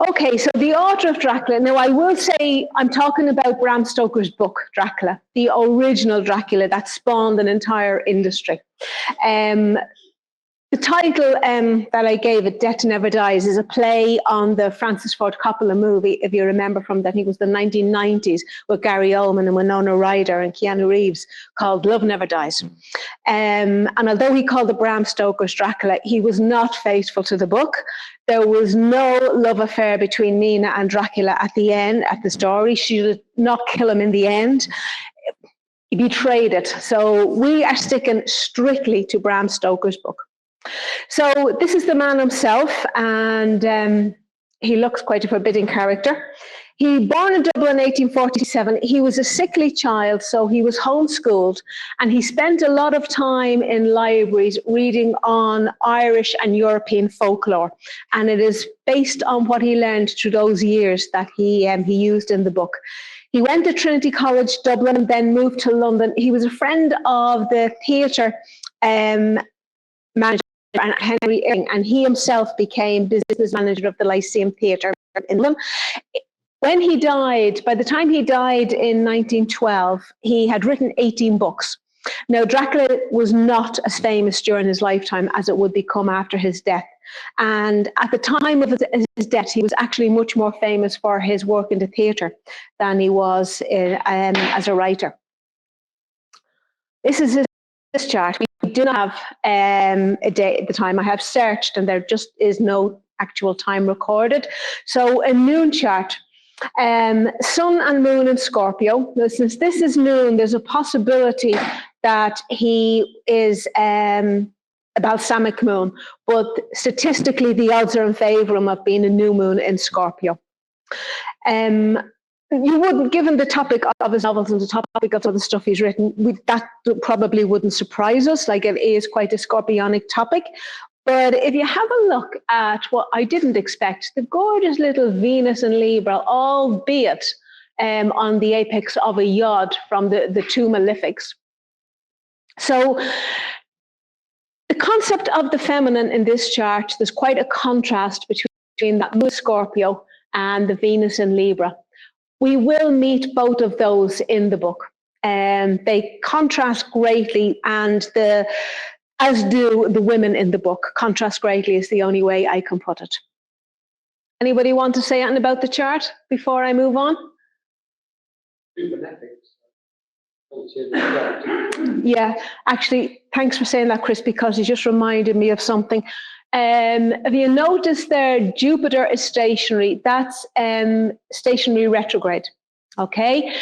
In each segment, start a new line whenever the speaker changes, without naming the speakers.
Okay, so the author of Dracula. Now, I will say I'm talking about Bram Stoker's book, Dracula, the original Dracula that spawned an entire industry. The title that I gave it, Death Never Dies, is a play on the Francis Ford Coppola movie, if you remember from, I think it was the 1990s, with Gary Oldman and Winona Ryder and Keanu Reeves, called Love Never Dies. And although he called it Bram Stoker's Dracula, he was not faithful to the book. There was no love affair between Mina and Dracula at the end, at the story. She did not kill him in the end. He betrayed it. So we are sticking strictly to Bram Stoker's book. So this is the man himself, and he looks quite a forbidding character. He born in Dublin in 1847. He was a sickly child, so he was homeschooled, and he spent a lot of time in libraries reading on Irish and European folklore. And it is based on what he learned through those years that he used in the book. He went to Trinity College, Dublin, then moved to London. He was a friend of the theatre manager, and Henry Irving, and he himself became business manager of the Lyceum Theatre in London. When he died, by the time he died in 1912, he had written 18 books. Now, Dracula was not as famous during his lifetime as it would become after his death. And at the time of his death, he was actually much more famous for his work in the theatre than he was as a writer. This is his chart. We do not have a date at the time. I have searched and there just is no actual time recorded. So a moon chart, sun and moon in Scorpio. Now, since this is moon, there's a possibility that he is a balsamic moon, but statistically the odds are in favor of him being a new moon in Scorpio. You wouldn't, given the topic of his novels and the topic of the stuff he's written, that probably wouldn't surprise us. Like, it is quite a scorpionic topic. But if you have a look at what I didn't expect, the gorgeous little Venus in Libra, albeit on the apex of a yod from the two malefics. So the concept of the feminine in this chart, there's quite a contrast between that moon Scorpio and the Venus in Libra. We will meet both of those in the book. They contrast greatly, and as do the women in the book. Contrast greatly is the only way I can put it. Anybody want to say anything about the chart before I move on? Yeah, actually, thanks for saying that, Chris, because you just reminded me of something. Have you noticed there, Jupiter is stationary? That's stationary retrograde, okay?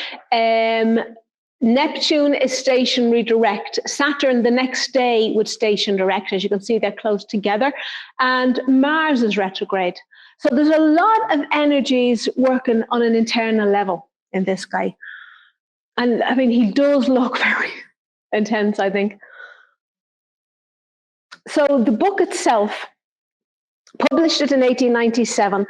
Neptune is stationary direct. Saturn the next day would station direct. As you can see, they're close together. And Mars is retrograde. So there's a lot of energies working on an internal level in this guy. And I mean, he does look very intense, I think. So the book itself, published it in 1897,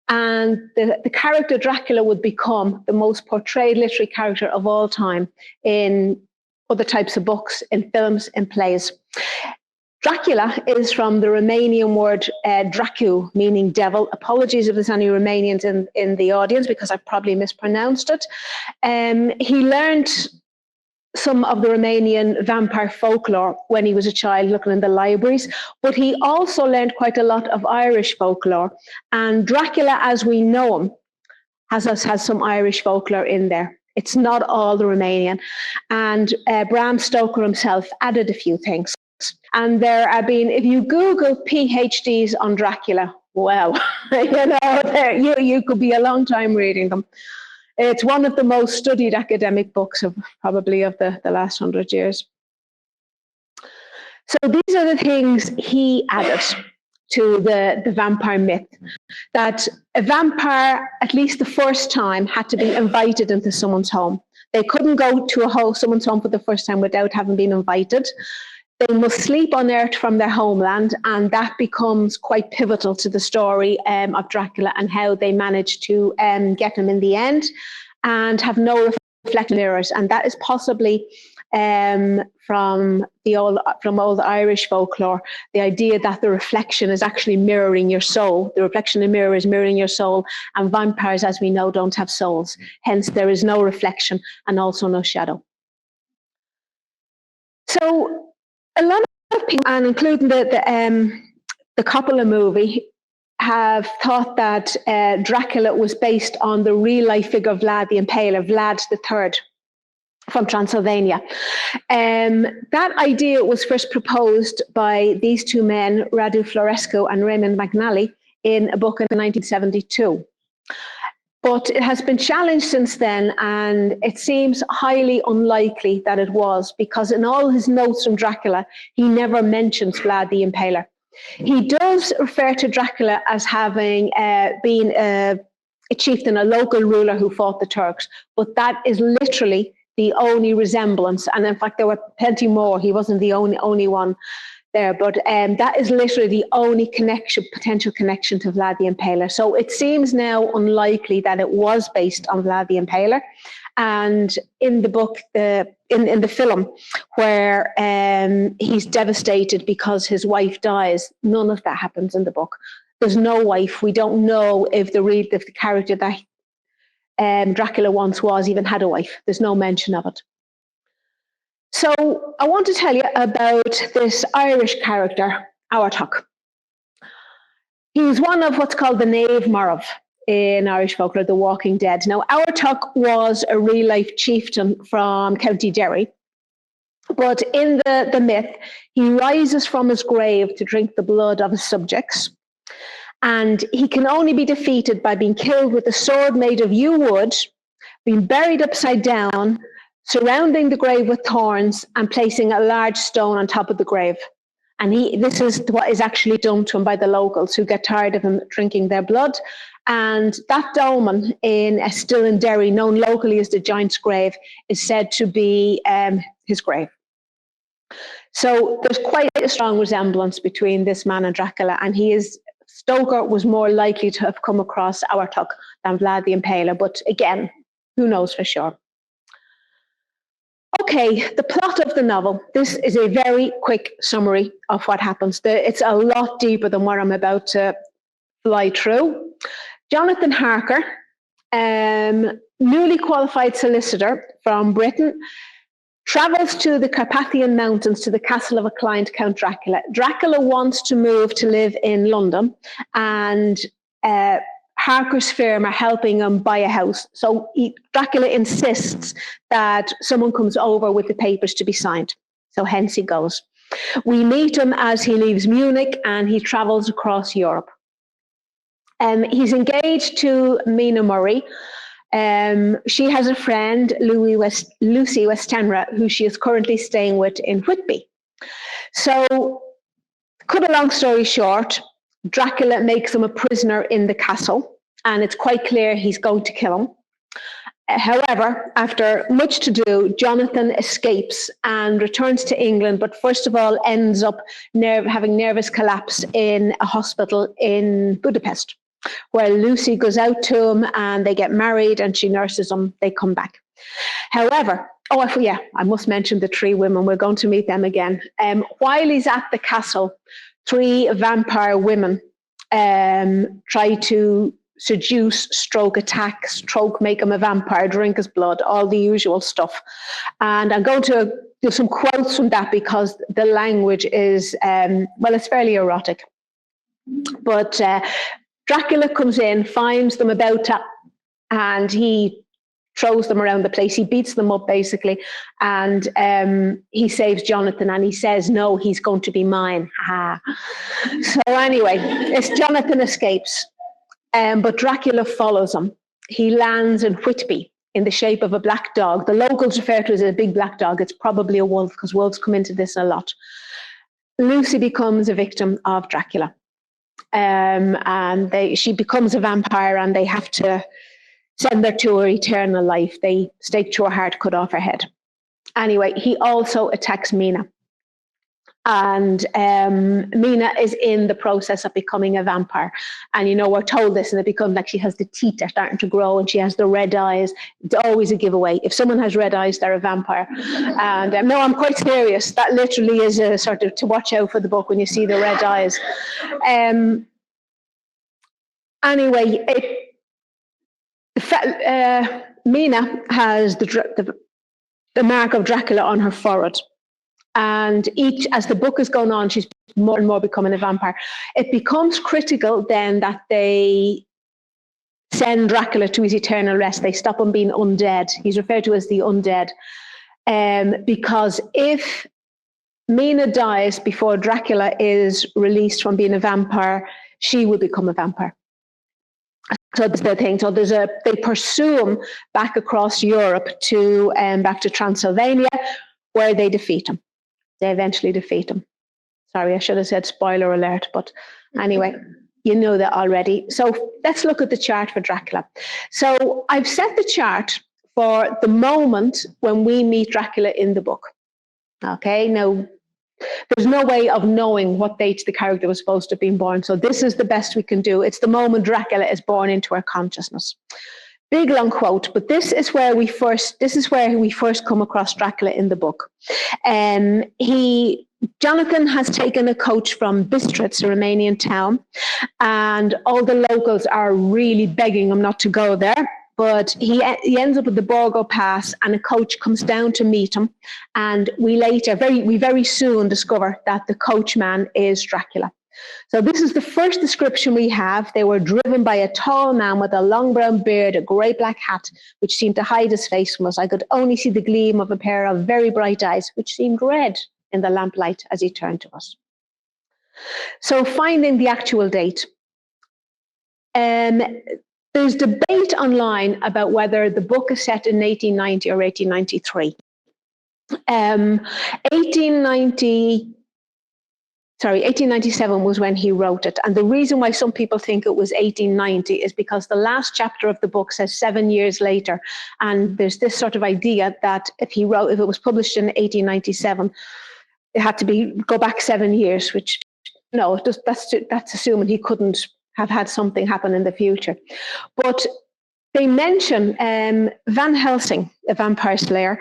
and the character Dracula would become the most portrayed literary character of all time in other types of books, in films, in plays. Dracula is from the Romanian word dracu, meaning devil. Apologies if there's any Romanians in the audience, because I probably mispronounced it. He learned some of the Romanian vampire folklore when he was a child, looking in the libraries, but he also learned quite a lot of Irish folklore. And Dracula, as we know him, has some Irish folklore in there. It's not all the Romanian. And Bram Stoker himself added a few things. And there have been, if you Google PhDs on Dracula, wow, you could be a long time reading them. It's one of the most studied academic books of probably of the last 100 years. So these are the things he added to the vampire myth, that a vampire, at least the first time, had to be invited into someone's home. They couldn't go to someone's home for the first time without having been invited. They must sleep on Earth from their homeland, and that becomes quite pivotal to the story of Dracula and how they manage to get him in the end and have no reflecting mirrors. And that is possibly from old Irish folklore, the idea that the reflection is actually mirroring your soul. The reflection in the mirror is mirroring your soul, and vampires, as we know, don't have souls. Hence, there is no reflection and also no shadow. So a lot of people, and including the Coppola movie, have thought that Dracula was based on the real-life figure of Vlad the Impaler, Vlad III from Transylvania. That idea was first proposed by these two men, Radu Florescu and Raymond McNally, in a book in 1972. But it has been challenged since then, and it seems highly unlikely that it was, because in all his notes from Dracula, he never mentions Vlad the Impaler. He does refer to Dracula as having been a chieftain, a local ruler who fought the Turks, but that is literally the only resemblance. And in fact, there were plenty more. He wasn't the only one there, but that is literally the only potential connection to Vlad the Impaler. So it seems now unlikely that it was based on Vlad the Impaler. And in the book, in the film, where he's devastated because his wife dies, none of that happens in the book. There's no wife. We don't know if the character that Dracula once was even had a wife. There's no mention of it. So I want to tell you about this Irish character, Awartach. He's one of what's called the Knave Morv in Irish folklore, the Walking Dead. Now, Awartach was a real-life chieftain from County Derry, but in the myth, he rises from his grave to drink the blood of his subjects, and he can only be defeated by being killed with a sword made of yew wood, being buried upside down, surrounding the grave with thorns, and placing a large stone on top of the grave. And this is what is actually done to him by the locals, who get tired of him drinking their blood. And that dolmen still in Derry, known locally as the Giant's Grave, is said to be his grave. So there's quite a strong resemblance between this man and Dracula, and Stoker was more likely to have come across Awartach than Vlad the Impaler, but again, who knows for sure. Okay, the plot of the novel. This is a very quick summary of what happens. It's a lot deeper than what I'm about to fly through. Jonathan Harker, newly qualified solicitor from Britain, travels to the Carpathian Mountains to the castle of a client, Count Dracula. Dracula wants to move to live in London, and Harker's firm are helping him buy a house. So Dracula insists that someone comes over with the papers to be signed. So hence he goes. We meet him as he leaves Munich and he travels across Europe. He's engaged to Mina Murray. She has a friend, Lucy Westenra, who she is currently staying with in Whitby. So, cut a long story short, Dracula makes him a prisoner in the castle, and it's quite clear he's going to kill him. However, after much to do, Jonathan escapes and returns to England, but first of all ends up having nervous collapse in a hospital in Budapest, where Lucy goes out to him and they get married and she nurses him. They come back. However, I must mention the three women. We're going to meet them again. While he's at the castle, three vampire women try to seduce, stroke, attack, stroke, make him a vampire, drink his blood, all the usual stuff. And I'm going to do some quotes from that because the language is, it's fairly erotic. But Dracula comes in, finds them about to, and he throws them around the place. He beats them up, basically, and he saves Jonathan, and he says, no, he's going to be mine. So anyway, Jonathan escapes, but Dracula follows him. He lands in Whitby in the shape of a black dog. The locals refer to it as a big black dog. It's probably a wolf because wolves come into this a lot. Lucy becomes a victim of Dracula. And she becomes a vampire, and they have to send her to her eternal life. They stake through her heart, cut off her head. Anyway, he also attacks Mina. And Mina is in the process of becoming a vampire. And, you know, we're told this, and it becomes like she has the teeth are starting to grow and she has the red eyes. It's always a giveaway. If someone has red eyes, they're a vampire. And no, I'm quite serious. That literally is a sort of to watch out for the book when you see the red eyes. Anyway, Mina has the mark of Dracula on her forehead. And as the book is going on, she's more and more becoming a vampire. It becomes critical then that they send Dracula to his eternal rest. They stop him being undead. He's referred to as the undead. Because if Mina dies before Dracula is released from being a vampire, she will become a vampire. So that's the thing. So they pursue him back across Europe back to Transylvania, where they defeat him. They eventually defeat him. Sorry, I should have said spoiler alert, but anyway, you know that already. So let's look at the chart for Dracula. So I've set the chart for the moment when we meet Dracula in the book. Okay, now there's no way of knowing what date the character was supposed to have been born. So this is the best we can do. It's the moment Dracula is born into our consciousness. Big long quote, but this is where we first come across Dracula in the book. Jonathan has taken a coach from Bistritz, a Romanian town, and all the locals are really begging him not to go there. But he ends up at the Borgo Pass, and a coach comes down to meet him. And we very soon discover that the coachman is Dracula. So this is the first description we have. They were driven by a tall man with a long brown beard, a grey black hat, which seemed to hide his face from us. I could only see the gleam of a pair of very bright eyes, which seemed red in the lamplight as he turned to us. So finding the actual date. There's debate online about whether the book is set in 1890 or 1893. 1897 was when he wrote it. And the reason why some people think it was 1890 is because the last chapter of the book says 7 years later. And there's this sort of idea that if it was published in 1897, it had to go back 7 years, which, no, that's assuming he couldn't have had something happen in the future. But they mention Van Helsing, a vampire slayer,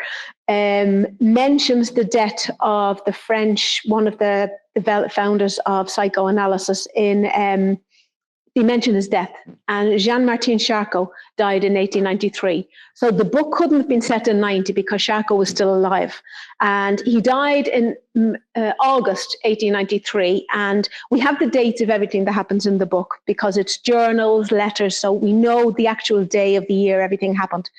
mentions the death of the French, one of the founders of psychoanalysis they mention his death, and Jean-Martin Charcot died in 1893. So the book couldn't have been set in 90 because Charcot was still alive. And he died in August 1893. And we have the dates of everything that happens in the book because it's journals, letters, so we know the actual day of the year everything happened.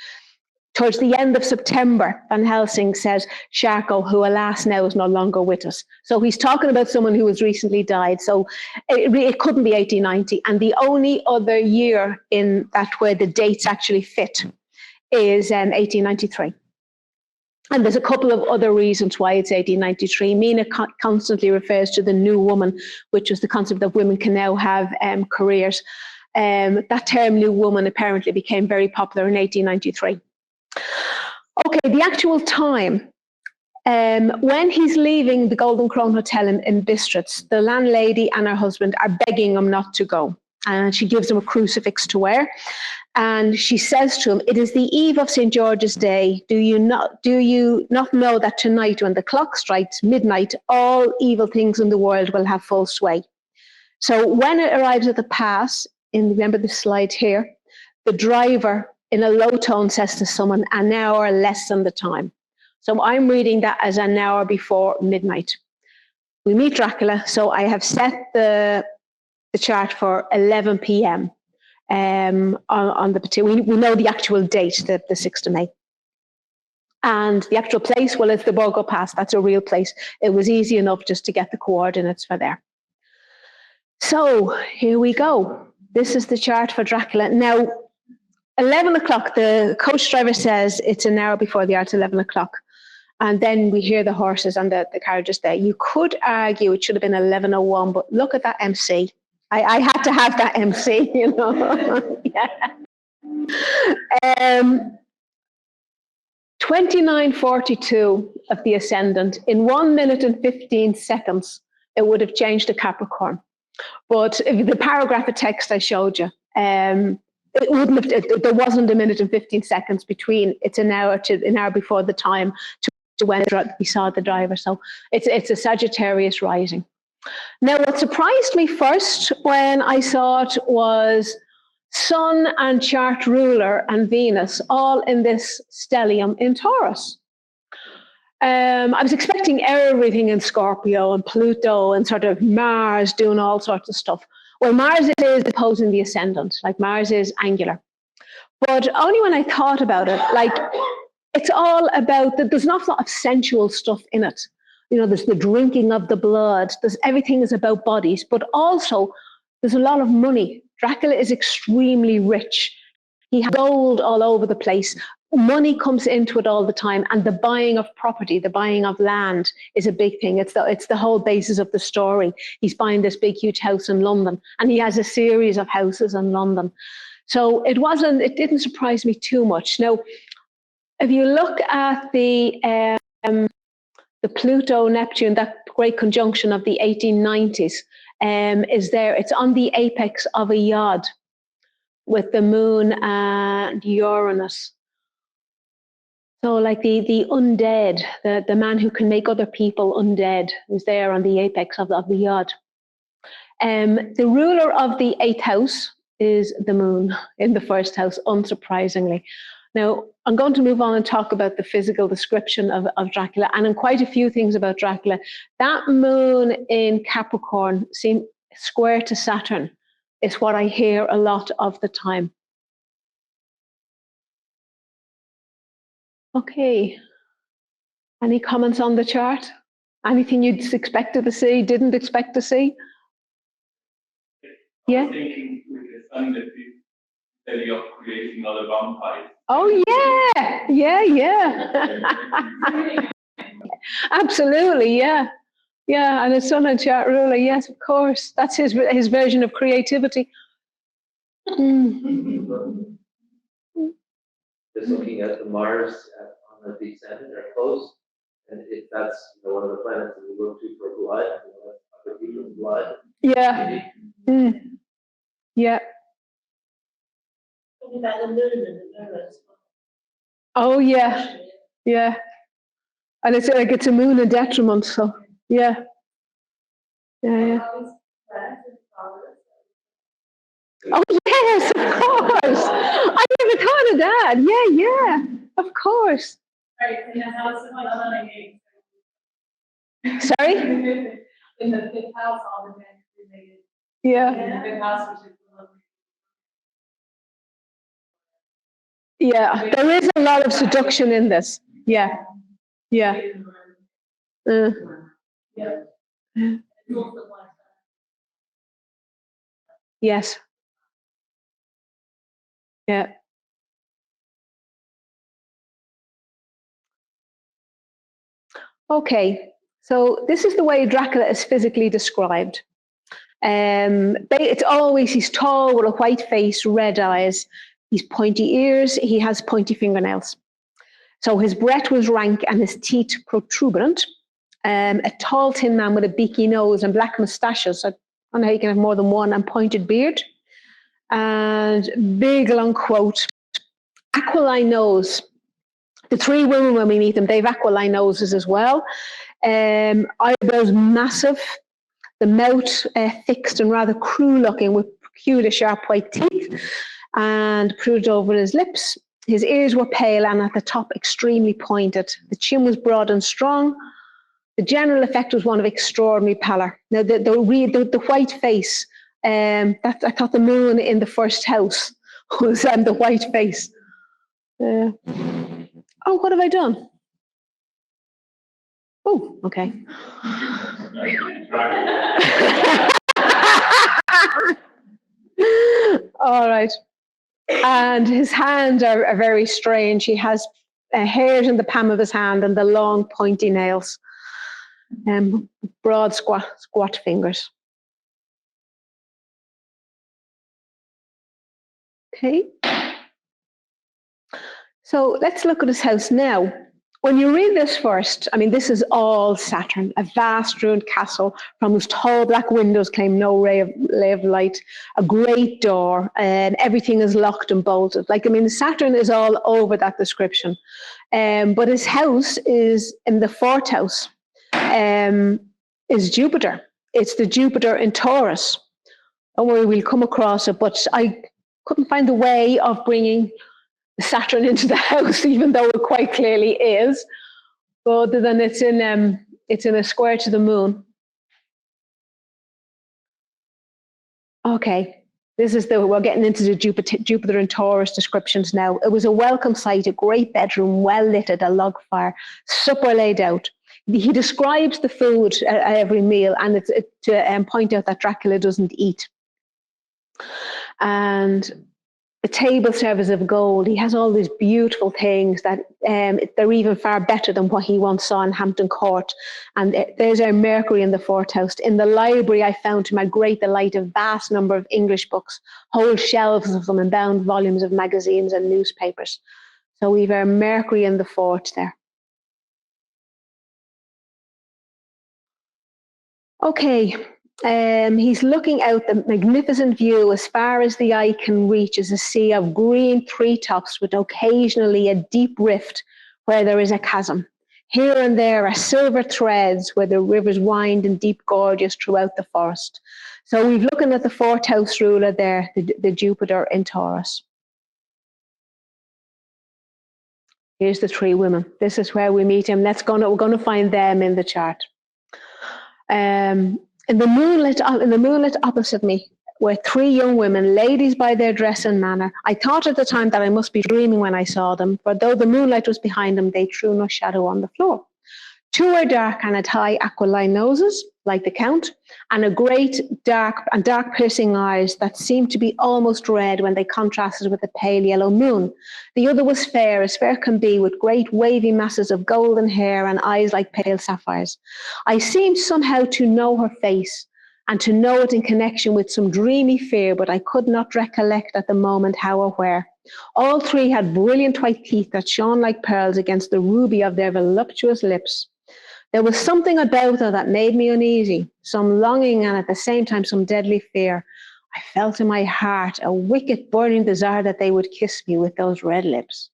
Towards the end of September, Van Helsing says, Charcot, who alas now is no longer with us. So he's talking about someone who has recently died. So it couldn't be 1890. And the only other year in that where the dates actually fit is 1893. And there's a couple of other reasons why it's 1893. Mina constantly refers to the new woman, which was the concept that women can now have careers. That term new woman apparently became very popular in 1893. Okay, the actual time. When he's leaving the Golden Crown Hotel in Bistritz, the landlady and her husband are begging him not to go. And she gives him a crucifix to wear. And she says to him, "It is the eve of St. George's Day. Do you not know that tonight when the clock strikes midnight, all evil things in the world will have full sway?" So when it arrives at the pass, remember the slide here, the driver in a low tone says to someone, "An hour less than the time." So I'm reading that as an hour before midnight. We meet Dracula. So I have set the chart for 11 p.m. On the particular. We know the actual date, the 6th of May. And the actual place, well, it's the Borgo Pass. That's a real place. It was easy enough just to get the coordinates for there. So here we go. This is the chart for Dracula. Now, 11 o'clock, the coach driver says it's an hour before the hour, it's 11 o'clock. And then we hear the horses and the carriages there. You could argue it should have been 11:01, but look at that MC. I had to have that MC, you know. Yeah. 2942 of the ascendant. In 1 minute and 15 seconds, it would have changed to Capricorn. But if the paragraph of text I showed you, it wouldn't have, there wasn't a minute and 15 seconds between it's an hour to an hour before the time to when we saw the driver. So it's a Sagittarius rising. Now, what surprised me first when I saw it was Sun and chart ruler and Venus all in this stellium in Taurus. I was expecting everything in Scorpio and Pluto and sort of Mars doing all sorts of stuff. Well, Mars is opposing the ascendant, like Mars is angular. But only when I thought about it, like it's all about, there's not a lot of sensual stuff in it. You know, there's the drinking of the blood, there's everything is about bodies, but also there's a lot of money. Dracula is extremely rich. He has gold all over the place. Money comes into it all the time, and the buying of property, the buying of land is a big thing. It's the whole basis of the story. He's buying this big, huge house in London, and he has a series of houses in London. So it didn't surprise me too much. Now, if you look at the Pluto Neptune, that great conjunction of the 1890s, is there. It's on the apex of a yod with the moon and Uranus. So like the undead, the man who can make other people undead is there on the apex of the yod. The ruler of the 8th house is the moon in the 1st house, unsurprisingly. Now, I'm going to move on and talk about the physical description of Dracula, and in quite a few things about Dracula. That moon in Capricorn seemed square to Saturn is what I hear a lot of the time. Okay. Any comments on the chart? Anything you'd expected to see, didn't expect to see? Yeah?
I'm thinking with the sun that we study of creating other vampires.
Oh, yeah. Absolutely, yeah. Yeah, and his sun and chart ruler, yes, of course. That's his version of creativity. Mm.
Just looking at the Mars on the descendant or close, and if that's one of the planets that we look to for blood, other people's blood.
Yeah. Mm. Yeah. Oh yeah, yeah. And it's like it's a moon in detriment, so yeah. Yeah. Oh yes, of course. I never thought of that. Yeah, of course. Sorry?
In the 5th house, all the men related.
Yeah.
In the 5th house, which is the lovely.
Yeah, there is a lot of seduction in this. Yeah.
Yeah.
Yes. Yeah. Okay, so this is the way Dracula is physically described. It's always, he's tall with a white face, red eyes, he's pointy ears, he has pointy fingernails. So his breath was rank and his teeth protuberant. A tall thin man with a beaky nose and black moustaches. I don't know how you can have more than one, and pointed beard. And big long quote, aquiline nose. The 3 women, when we meet them, they have aquiline noses as well. Eyebrows massive, the mouth fixed and rather cruel looking with peculiar sharp white teeth and protruded over his lips. His ears were pale and at the top extremely pointed. The chin was broad and strong. The general effect was one of extraordinary pallor. Now, the white face, I thought the moon in the 1st house was the white face. Oh, what have I done? Oh, okay. All right. And his hands are very strange. He has hairs in the palm of his hand and the long pointy nails. Broad squat fingers. Okay. So let's look at his house now. When you read this first, I mean, this is all Saturn, a vast ruined castle from whose tall black windows came no ray of light, a great door, and everything is locked and bolted. Like, I mean, Saturn is all over that description. But his house is in the fourth house, is Jupiter. It's the Jupiter in Taurus. Don't worry, we'll come across it, but I couldn't find a way of bringing Saturn into the house, even though it quite clearly is. But other than it's in a square to the moon. Okay, we're getting into the Jupiter and Taurus descriptions now. It was a welcome sight, a great bedroom, well lit at a log fire, supper laid out. He describes the food at every meal, and it's to point out that Dracula doesn't eat. And the table service of gold. He has all these beautiful things that they're even far better than what he once saw in Hampton Court. And there's our Mercury in the fourth house. In the library, I found to my great delight a vast number of English books, whole shelves of them, and bound volumes of magazines and newspapers. So we've our Mercury in the fourth there. Okay. He's looking out the magnificent view as far as the eye can reach is a sea of green treetops with occasionally a deep rift where there is a chasm. Here and there are silver threads where the rivers wind in deep gorges throughout the forest. So we're looking at the fourth house ruler there, the Jupiter in Taurus. Here's the three women. This is where we meet him. We're going to find them in the chart. In the moonlit opposite me were three young women, ladies by their dress and manner. I thought at the time that I must be dreaming when I saw them, for though the moonlight was behind them, they threw no shadow on the floor. Two were dark and had high aquiline noses, like the Count, and a great dark piercing eyes that seemed to be almost red when they contrasted with the pale yellow moon. The other was fair, as fair can be, with great wavy masses of golden hair and eyes like pale sapphires. I seemed somehow to know her face, and to know it in connection with some dreamy fear, but I could not recollect at the moment how or where. All three had brilliant white teeth that shone like pearls against the ruby of their voluptuous lips. There was something about her that made me uneasy, some longing and at the same time some deadly fear. I felt in my heart a wicked burning desire that they would kiss me with those red lips.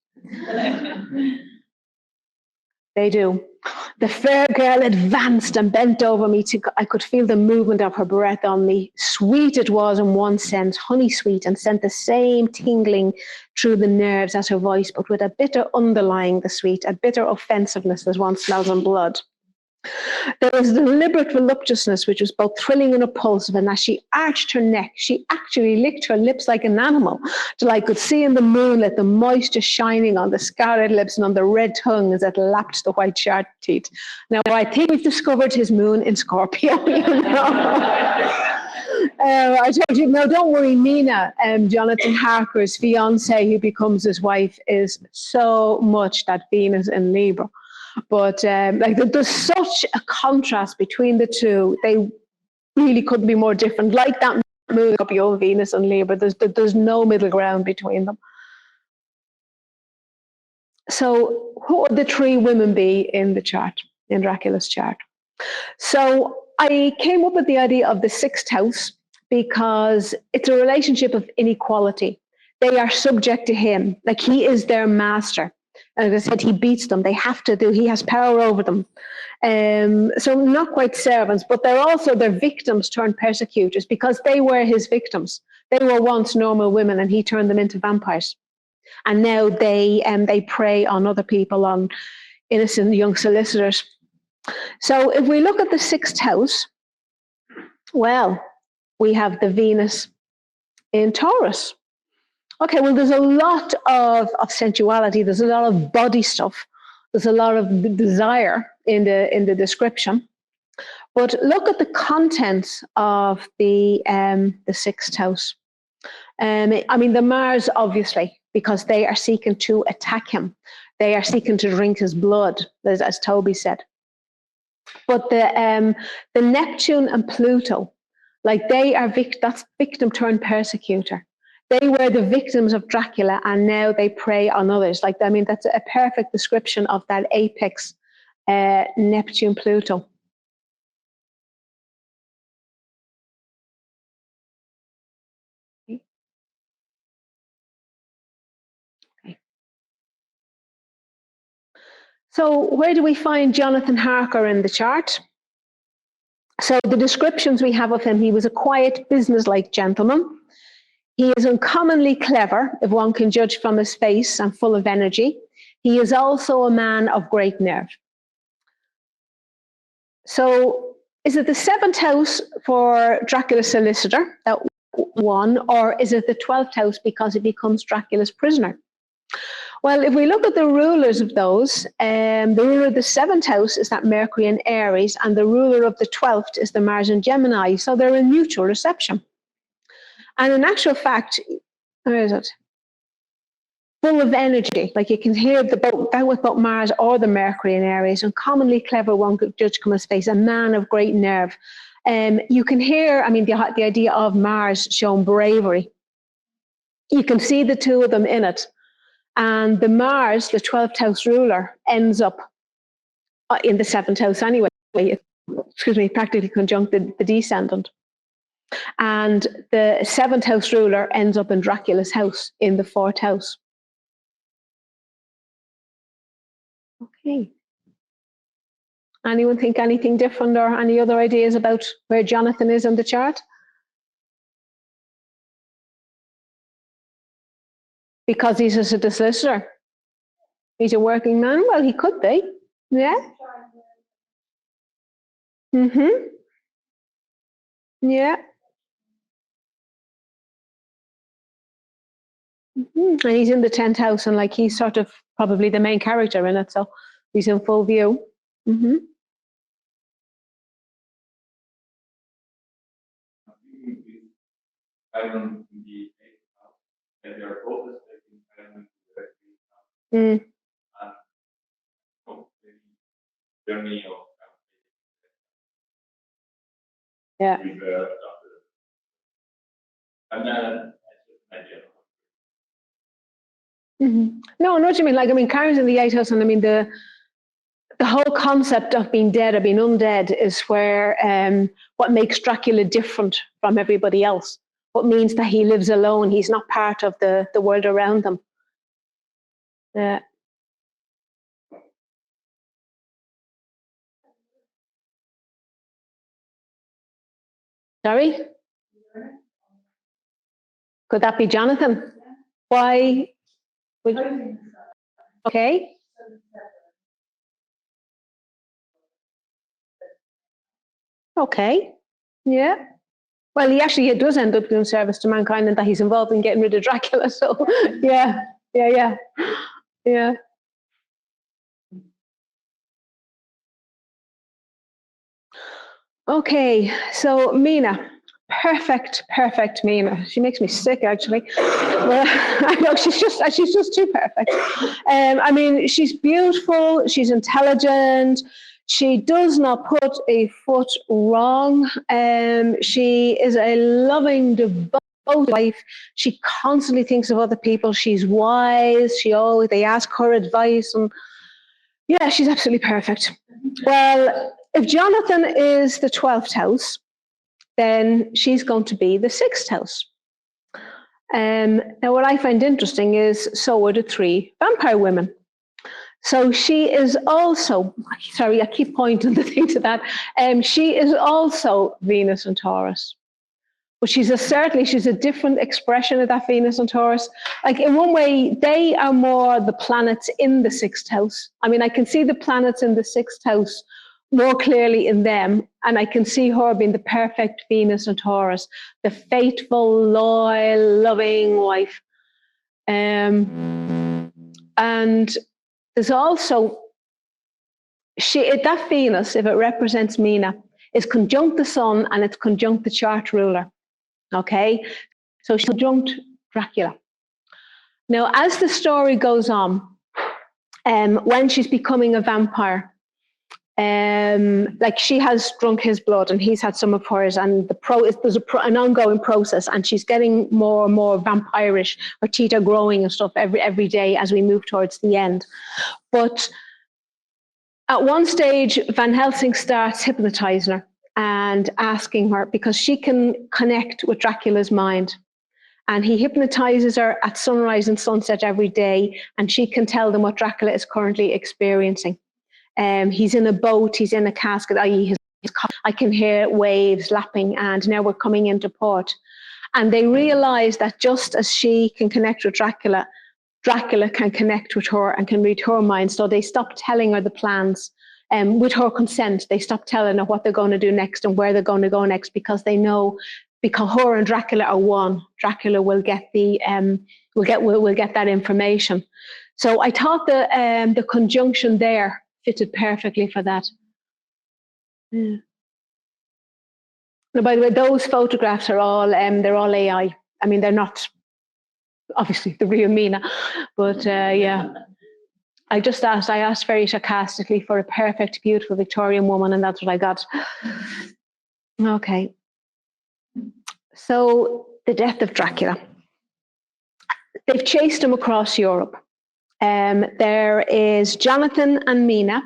They do. The fair girl advanced and bent over me. I could feel the movement of her breath on me. Sweet it was in one sense, honey sweet, and sent the same tingling through the nerves as her voice, but with a bitter underlying the sweet, a bitter offensiveness as one smells on blood. There was deliberate voluptuousness which was both thrilling and repulsive, and as she arched her neck, she actually licked her lips like an animal, till I could see in the moonlight the moisture shining on the scarlet lips and on the red tongue as it lapped the white sharp teeth. Now, I think we've discovered his moon in Scorpio. I told you, no, don't worry, Mina, Jonathan Harker's fiance, who becomes his wife, is so much that Venus in Libra. But there's such a contrast between the two. They really couldn't be more different. Like that moon, Scorpio, Venus and Libra, there's no middle ground between them. So who would the three women be in the chart, in Dracula's chart? So I came up with the idea of the sixth house because it's a relationship of inequality. They are subject to him, like he is their master. As I said, he beats them. They have to do. He has power over them. So not quite servants, but they're also their victims turned persecutors because they were his victims. They were once normal women, and he turned them into vampires. And now they prey on other people, on innocent young solicitors. So if we look at the sixth house, well, we have the Venus in Taurus. Okay, well, there's a lot of sensuality. There's a lot of body stuff. There's a lot of desire in the description. But look at the contents of the sixth house. I mean, the Mars, obviously, because they are seeking to attack him. They are seeking to drink his blood, as Toby said. But the Neptune and Pluto, like they are that's victim turned persecutor. They were the victims of Dracula, and now they prey on others. Like, I mean, that's a perfect description of that apex Neptune-Pluto. So where do we find Jonathan Harker in the chart? So the descriptions we have of him: he was a quiet, business-like gentleman. He is uncommonly clever, if one can judge from his face, and full of energy. He is also a man of great nerve. So is it the 7th house for Dracula's solicitor, that one, or is it the 12th house because he becomes Dracula's prisoner? Well, if we look at the rulers of those, the ruler of the 7th house is that Mercury in Aries, and the ruler of the 12th is the Mars in Gemini. So they're in mutual reception. And in actual fact, where is it? Full of energy. Like, you can hear that with both Mars or the Mercury in Aries. Uncommonly clever, one could judge from his face, a man of great nerve. You can hear, I mean, the idea of Mars showing bravery. You can see the two of them in it. And the Mars, the 12th house ruler, ends up in the 7th house anyway. Excuse me, practically conjunct the descendant. And the 7th house ruler ends up in Dracula's house in the 4th house. Okay. Anyone think anything different, or any other ideas about where Jonathan is on the chart? Because he's a solicitor. He's a working man. Well, he could be. Yeah. Mm-hmm. Yeah. Mm-hmm. And he's in the 10th house, and like, he's sort of probably the main character in it, so he's in full view. Mm-hmm. Mm. Yeah. Mm-hmm. No, I know what you mean. Like, I mean, Karen's in the 8th house, and I mean, the whole concept of being dead or being undead is where what makes Dracula different from everybody else. What means that he lives alone. He's not part of the world around him. Yeah. Sorry? Could that be Jonathan? Why? Okay. Okay. Yeah. Well, he does end up doing service to mankind, and that he's involved in getting rid of Dracula. So, yeah. Okay, so Mina, perfect Mina. She makes me sick, actually. Well, I know she's just too perfect. I mean, she's beautiful. She's intelligent. She does not put a foot wrong. She is a loving, devoted wife. She constantly thinks of other people. She's wise. They ask her advice, and yeah, she's absolutely perfect. Well, if Jonathan is the 12th house, then she's going to be the 6th house. Now, what I find interesting is, so are the 3 vampire women. So she is also, sorry, I keep pointing the thing to that. She is also Venus and Taurus. But she's a different expression of that Venus and Taurus. Like, in one way, they are more the planets in the 6th house. I mean, I can see the planets in the 6th house more clearly in them, and I can see her being the perfect Venus and Taurus, the faithful, loyal, loving wife. And there's also, that Venus, if it represents Mina, is conjunct the sun, and it's conjunct the chart ruler. Okay, so she's conjunct Dracula. Now, as the story goes on, when she's becoming a vampire, like she has drunk his blood and he's had some of hers, and there's an ongoing process, and she's getting more and more vampirish. Her teeth are growing and stuff every day as we move towards the end. But at one stage, Van Helsing starts hypnotizing her and asking her, because she can connect with Dracula's mind. And he hypnotizes her at sunrise and sunset every day, and she can tell them what Dracula is currently experiencing. He's in a boat, he's in a casket, i.e. I can hear waves lapping, and now we're coming into port. And they realize that just as she can connect with Dracula, Dracula can connect with her and can read her mind. So they stop telling her the plans. With her consent, they stop telling her what they're going to do next and where they're going to go next, because they know, because her and Dracula are one, Dracula will get will get that information. So I thought the conjunction there fitted perfectly for that. Yeah. Now, by the way, those photographs are all they're all AI. I mean, they're not obviously the real Mina, but yeah. I asked very sarcastically for a perfect, beautiful Victorian woman, and that's what I got. Okay. So the death of Dracula. They've chased him across Europe. There is Jonathan and Mina.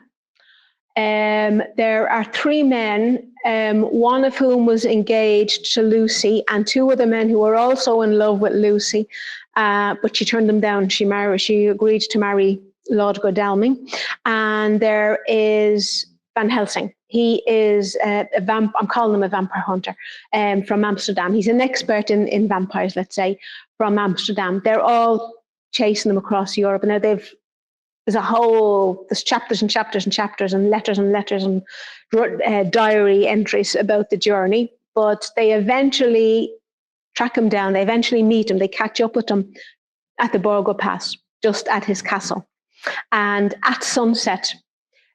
There are 3 men, one of whom was engaged to Lucy, and 2 other men who were also in love with Lucy, but she turned them down. She agreed to marry Lord Godalming. And there is Van Helsing. He is I'm calling him a vampire hunter from Amsterdam. He's an expert in vampires, let's say, from Amsterdam. They're all chasing them across Europe. And now there's chapters and chapters and chapters and letters and diary entries about the journey. But they eventually track him down. They eventually meet him. They catch up with him at the Borgo Pass, just at his castle. And at sunset,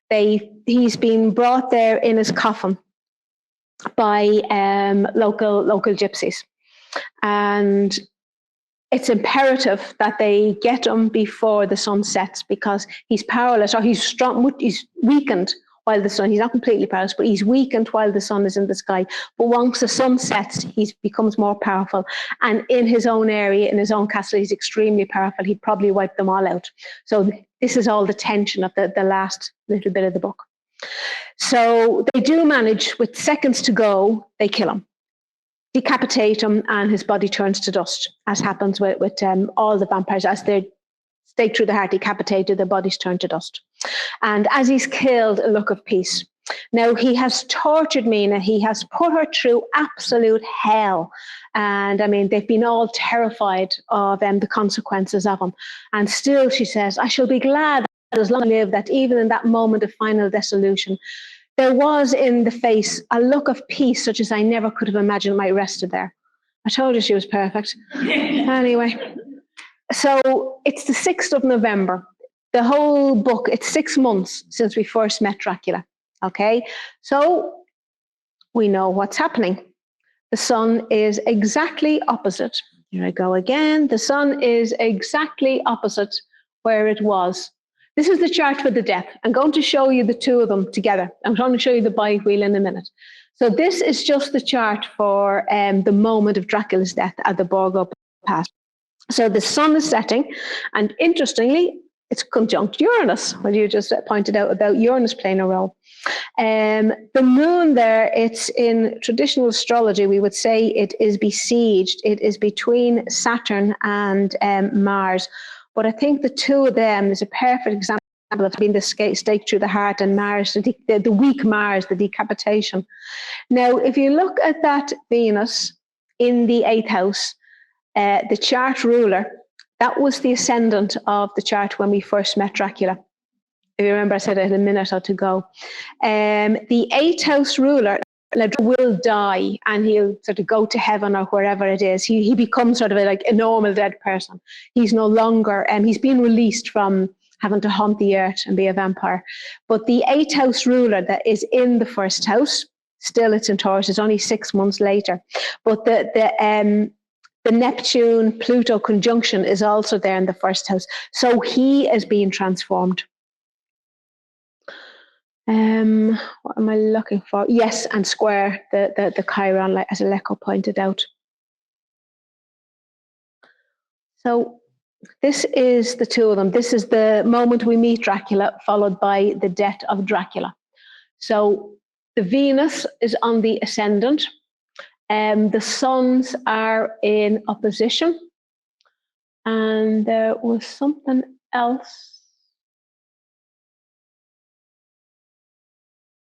he's been brought there in his coffin by local gypsies. And it's imperative that they get him before the sun sets, because he's powerless, or he's weakened while the sun, he's not completely powerless, but he's weakened while the sun is in the sky. But once the sun sets, he becomes more powerful. And in his own area, in his own castle, he's extremely powerful. He'd probably wipe them all out. So this is all the tension of the last little bit of the book. So they do manage, with seconds to go, they kill him, decapitate him, and his body turns to dust, as happens with all the vampires. As they're stake through the heart, decapitated, their bodies turn to dust. And as he's killed, a look of peace. Now, he has tortured Mina. He has put her through absolute hell. And I mean, they've been all terrified of the consequences of him. And still, she says, I shall be glad that as long as I live, that even in that moment of final dissolution, there was in the face a look of peace such as I never could have imagined might rested there. I told you she was perfect. Anyway. So it's the 6th of November. The whole book, it's 6 months since we first met Dracula. Okay, so we know what's happening. The sun is exactly opposite. Here I go again. The sun is exactly opposite where it was. This is the chart for the death. I'm going to show you the 2 of them together. I'm going to show you the bite wheel in a minute. So this is just the chart for the moment of Dracula's death at the Borgo Pass. So the sun is setting, and interestingly, it's conjunct Uranus, what you just pointed out about Uranus playing a role. The moon there, it's in traditional astrology, we would say it is besieged. It is between Saturn and Mars. But I think the 2 of them is a perfect example of being the stake through the heart, and Mars, the weak Mars, the decapitation. Now, if you look at that Venus in the 8th house, the chart ruler, that was the ascendant of the chart when we first met Dracula. If you remember, I said I had a minute or to go. The 8th house ruler will die, and he'll sort of go to heaven or wherever it is. He becomes sort of like a normal dead person. He's no longer, he's been released from having to haunt the earth and be a vampire. But the 8th house ruler that is in the 1st house, still it's in Taurus, it's only 6 months later. But the Neptune-Pluto conjunction is also there in the 1st house. So he is being transformed. What am I looking for? Yes, and square the Chiron, like as Aleko pointed out. So this is the two of them. This is the moment we meet Dracula, followed by the death of Dracula. So the Venus is on the ascendant, and the suns are in opposition. And there was something else.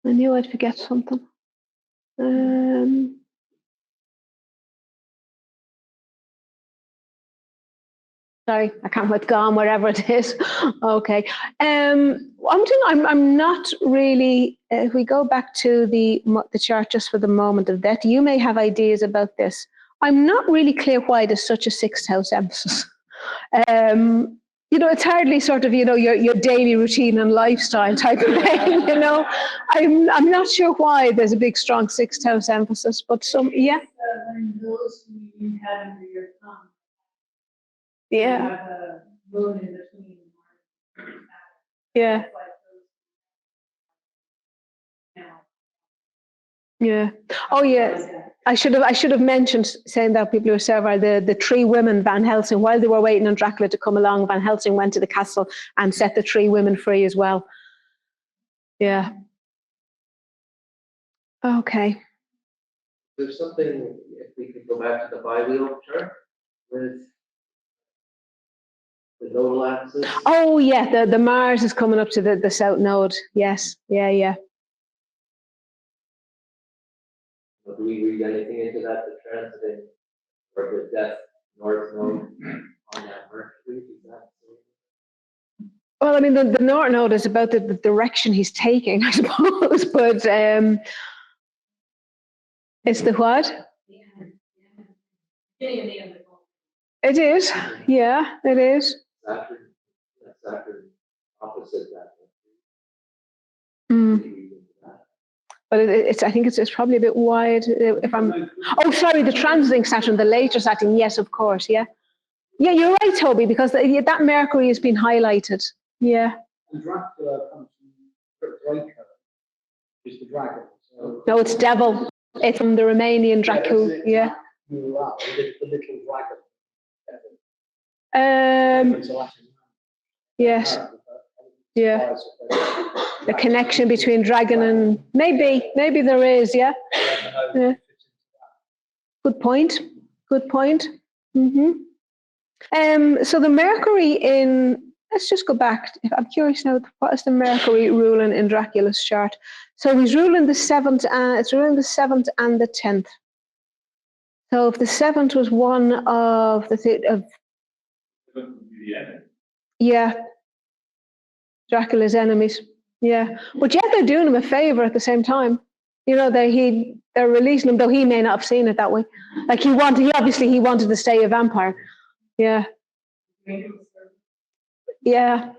I knew I'd forget something. Sorry, I can't put gone wherever it is. Okay. I'm not really, if we go back to the chart just for the moment of death, you may have ideas about this. I'm not really clear why there's such a sixth house emphasis. You know, it's hardly sort of, you know, your daily routine and lifestyle type of thing, you know. I'm not sure why there's a big, strong sixth house emphasis, but some, yeah.
Those who you had under your thumb.
Yeah.
You have a moon in between.
Yeah. Yeah. Oh, yeah. I should have mentioned, saying that people who serve the three women, Van Helsing, while they were waiting on Dracula to come along, Van Helsing went to the castle and set the three women free as well. Yeah. Okay.
There's something, if we could go back to the bi-wheel chart with the nodal axis.
Oh, yeah. The Mars is coming up to the south node. Yes. Yeah, yeah.
Do we read anything into that, the transiting or the death north node on that Mercury?
Well, I mean, the north node is about the direction he's taking, I suppose, but it's the what? It is. Yeah, it is.
Saturn opposite that.
But it's. I think it's probably a bit wide. If I'm. Oh, sorry, the transiting Saturn, the later Saturn. Yes, of course. Yeah. Yeah, you're right, Toby, because that Mercury has been highlighted. Yeah.
And Dracula comes from Draco, is the dragon. So
No, it's devil. It's from the Romanian Dracula. Yeah.
The little dragon.
Yes. Yeah. The connection between dragon and maybe there is. Yeah. Yeah. Good point. Good point. So the Mercury in. Let's just go back. I'm curious now. What is the Mercury ruling in Dracula's chart? So he's ruling the 7th. It's ruling the 7th and the 10th. So if the 7th was one of the yeah, Dracula's enemies. Yeah, but yet they're doing him a favor at the same time. You know, they're releasing him, though he may not have seen it that way. Like he wanted to stay a vampire. Yeah. Yeah.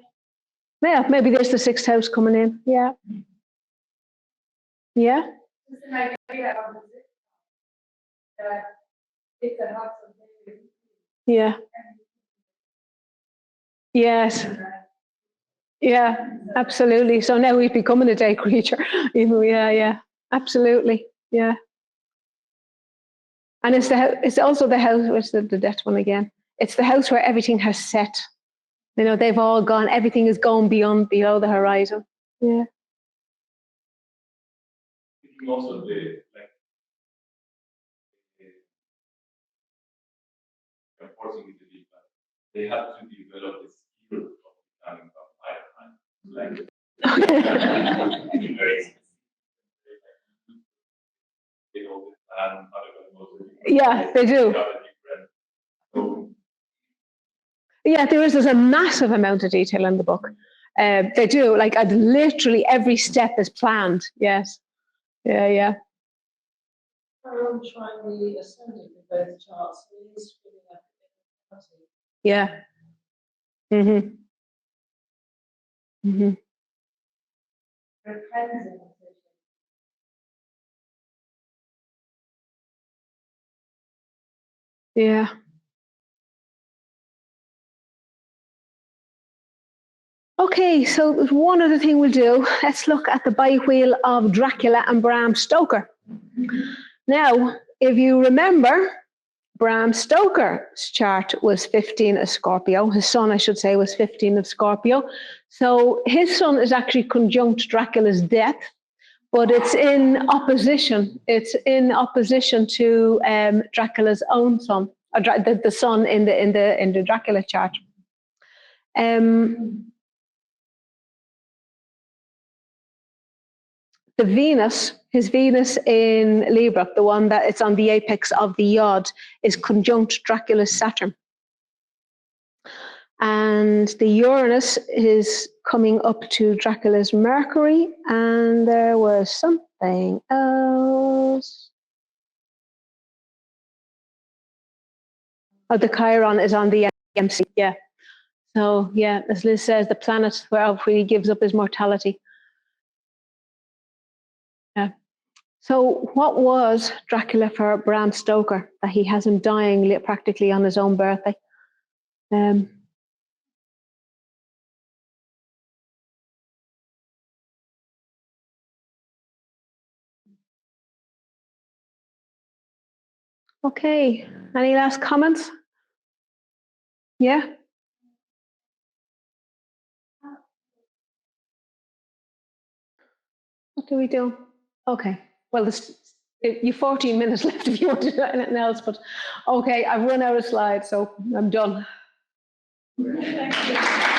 Yeah, maybe there's the 6th house coming in. Yeah. Yeah. Yeah. Yes. Yeah, absolutely. So now he's becoming a day creature. Yeah, absolutely. Yeah. And it's also the house, what's the death one again? It's the house where everything has set. You know, they've all gone, everything is going below the horizon. Yeah.
Also, forcing it to be, they have to develop the skill of becoming a fireman.
Yeah, they do. Yeah, there's a massive amount of detail in the book. They do, like literally every step is planned. Yes. Yeah.
I'm trying the ascendant in both charts. It is filling up.
Yeah. Yeah. Okay, so there's one other thing we'll do. Let's look at the bi-wheel of Dracula and Bram Stoker. Now, if you remember, Bram Stoker's chart was 15 of Scorpio. His sun, I should say, was 15 of Scorpio. So his sun is actually conjunct Dracula's death, but it's in opposition. It's in opposition to Dracula's own sun, or the sun in the Dracula chart. The Venus, his Venus in Libra, the one that it's on the apex of the yod, is conjunct Dracula's Saturn. And the Uranus is coming up to Dracula's Mercury, and there was something else. Oh, the Chiron is on the MC, yeah. So, yeah, as Liz says, the planet where he gives up his mortality. Yeah. So what was Dracula for Bram Stoker that he has him dying practically on his own birthday? Okay, any last comments? Yeah? What do we do? Okay, well, you've 14 minutes left if you want to do anything else, but okay, I've run out of slides, so I'm done.
Thank you.